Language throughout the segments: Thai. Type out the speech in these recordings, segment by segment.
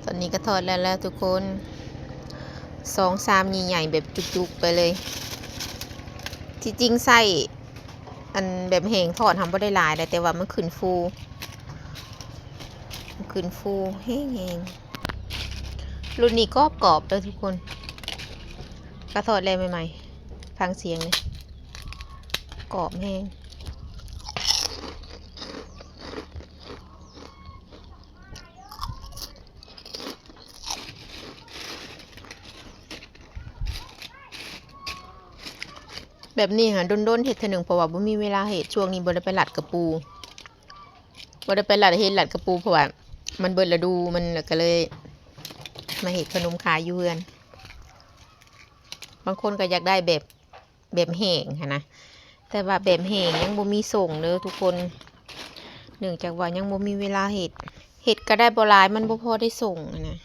อนนี้ก็ทอดแล้วทุกคน2-3ใหญ่ๆแบบจุกๆไปเลยที่จริงไส้อันแบบแห้งทอดทำบ่ได้หลายแต่ว่ามันขึ้นฟูแห้งๆรุ่นนี้กรอบเลยทุกคนกระทอดเลยใหม่ๆฟังเสียงเลยกรอบแห้งแบบนี้ค่ะด้นๆเห็ดเถนึงเพราะว่าบ่มีเวลาเห็ดช่วงนี้บ่ได้ไปหลัดกระปูบ่ได้ไปหลัดกระปูเพราะว่ามันเบิดฤดูมันก็เลยมาเห็ดขนมขายอยู่เฮือนบางคนก็อยากได้แบบแห้งค่ะนะแต่ว่าแบบแห้งยังบ่มีส่งเด้อทุกคนเนื่องจากว่ายังบ่มีเวลาเห็ดก็ได้บ่หลายมันบ่พอได้ส่งนะ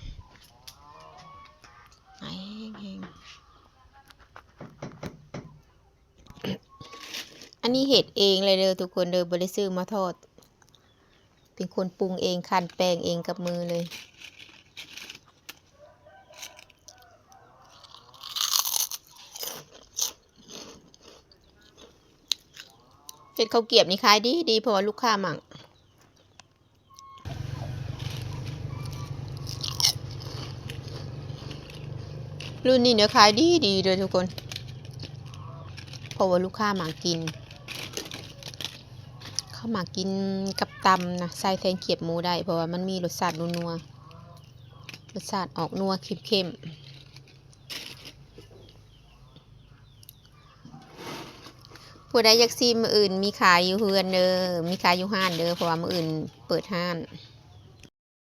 อันนี้เห็ดเองเลยเด้อทุกคนเด้อบ่ได้ซื้อมาทอดเป็นคนปรุงเองคั่นแป้งเองกับมือเลยเห็ดข้าวเกรียบนี่ขายดีเพราะว่าลูกค้ามั่งรุ่นนี้เนี่ยขายดีเลยทุกคนเพราะว่าลูกค้ามากินเขามากินกับตำนะใส่แทนเขียบหมูได้เพราะว่ามันมีรสชาตินัวรสชาติออกนัวเข้มผู้ใดอยากซีมื้ออื่นมีขายอยู่เฮือนเด้อมีขายอยู่ห้านเด้อเพราะว่ามื้ออื่นเปิดห้าน